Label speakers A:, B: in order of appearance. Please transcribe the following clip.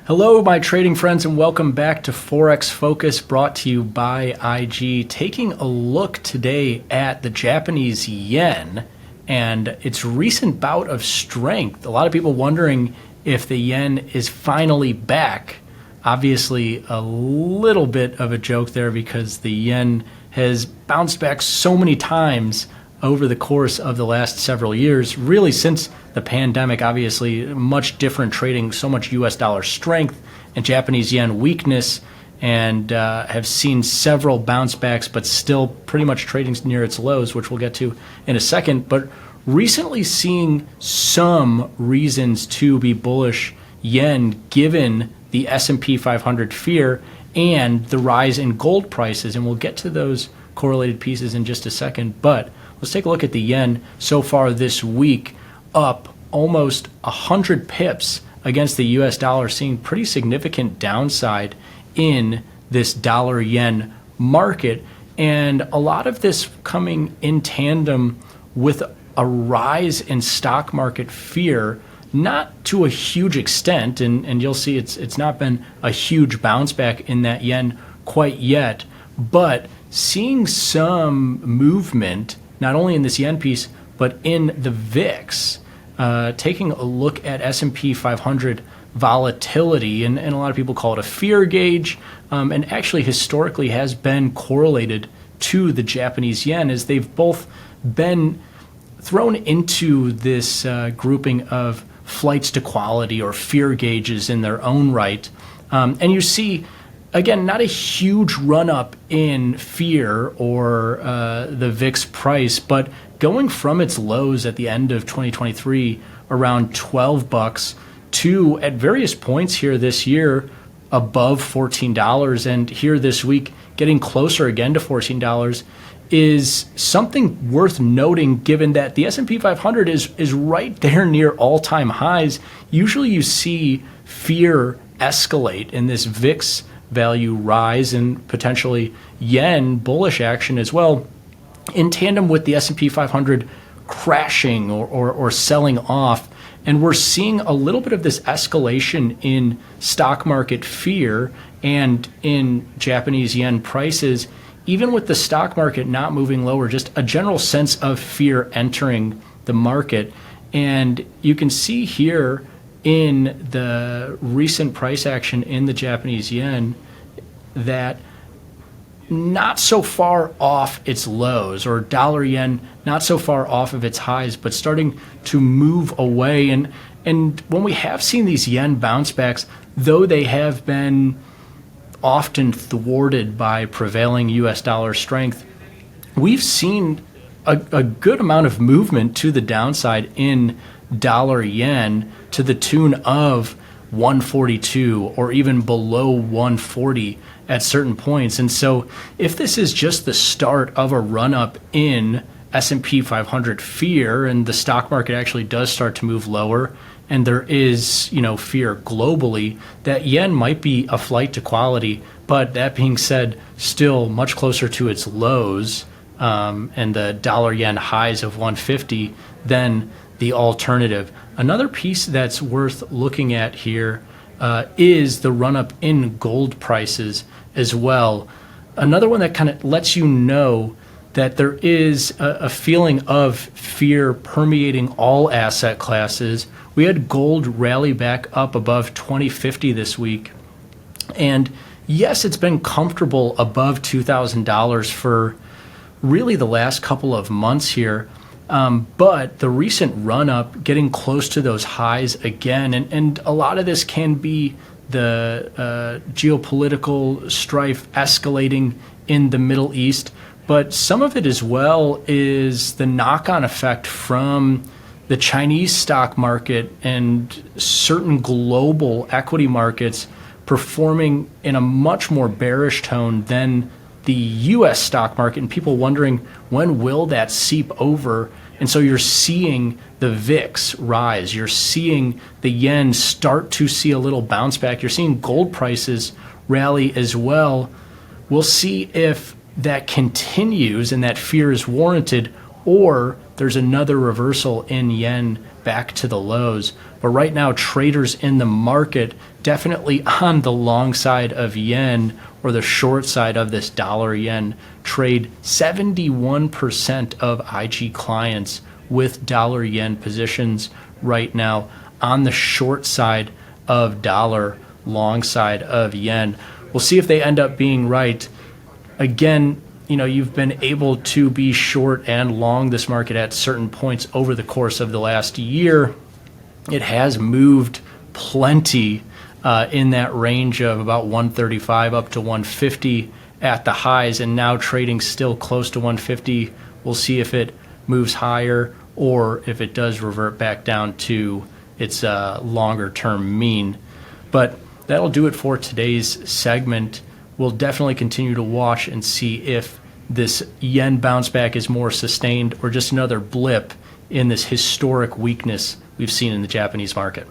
A: Hello, my trading friends, and welcome back to Forex Focus, brought to you by IG. Taking a look today at the Japanese yen and its recent bout of strength. A lot of people wondering if the yen is finally back. Obviously, a little bit of a joke there because the yen has bounced back so many times over the course of the last several years, really since the pandemic. Obviously, much different trading, so much US dollar strength and Japanese yen weakness, and have seen several bounce backs, but still pretty much trading near its lows, which we'll get to in a second. But recently seeing some reasons to be bullish yen given the S&P 500 fear and the rise in gold prices, and we'll get to those correlated pieces in just a second. But let's take a look at the yen so far this week, up almost 100 pips against the US dollar, seeing pretty significant downside in this dollar yen market. And a lot of this coming in tandem with a rise in stock market fear, not to a huge extent, and you'll see it's not been a huge bounce back in that yen quite yet, but seeing some movement not only in this yen piece but in the VIX. Taking a look at S&P 500 volatility, and a lot of people call it a fear gauge, and actually historically has been correlated to the Japanese yen, as they've both been thrown into this grouping of flights to quality or fear gauges in their own right. And you see, again, not a huge run-up in fear or the VIX price, but going from its lows at the end of 2023, around $12, to at various points here this year, above $14, and here this week, getting closer again to $14, is something worth noting, given that the S&P 500 is right there near all-time highs. Usually you see fear escalate in this VIX value rise and potentially yen bullish action as well, in tandem with the S&P 500 crashing or selling off. And we're seeing a little bit of this escalation in stock market fear and in Japanese yen prices, even with the stock market not moving lower, just a general sense of fear entering the market. And you can see here in the recent price action in the Japanese yen that not so far off its lows, or dollar yen not so far off of its highs, but starting to move away. And when we have seen these yen bounce backs, though they have been often thwarted by prevailing US dollar strength, we've seen a good amount of movement to the downside in dollar yen to the tune of 142 or even below 140 at certain points. And so if this is just the start of a run-up in S&P 500 fear, and the stock market actually does start to move lower, and there is, fear globally, that yen might be a flight to quality. But that being said, still much closer to its lows and the dollar yen highs of 150 than the alternative. Another piece that's worth looking at here is the run-up in gold prices as well. Another one that kind of lets you know that there is a feeling of fear permeating all asset classes. We had gold rally back up above 2050 this week. And yes, it's been comfortable above $2,000 for really the last couple of months here. But the recent run-up, getting close to those highs again, and a lot of this can be the geopolitical strife escalating in the Middle East, but some of it as well is the knock-on effect from the Chinese stock market and certain global equity markets performing in a much more bearish tone than the US stock market, and people wondering, when will that seep over? And so you're seeing the VIX rise. You're seeing the yen start to see a little bounce back. You're seeing gold prices rally as well. We'll see if that continues and that fear is warranted, or there's another reversal in yen back to the lows. But right now, traders in the market definitely on the long side of yen or the short side of this dollar yen trade. 71% of IG clients with dollar yen positions right now on the short side of dollar, long side of yen. We'll see if they end up being right. Again, you've been able to be short and long this market at certain points over the course of the last year. It has moved plenty in that range of about 135 up to 150 at the highs, and now trading still close to 150. We'll see if it moves higher or if it does revert back down to its longer term mean. But that'll do it for today's segment. We'll definitely continue to watch and see if this yen bounce back is more sustained or just another blip in this historic weakness we've seen in the Japanese market.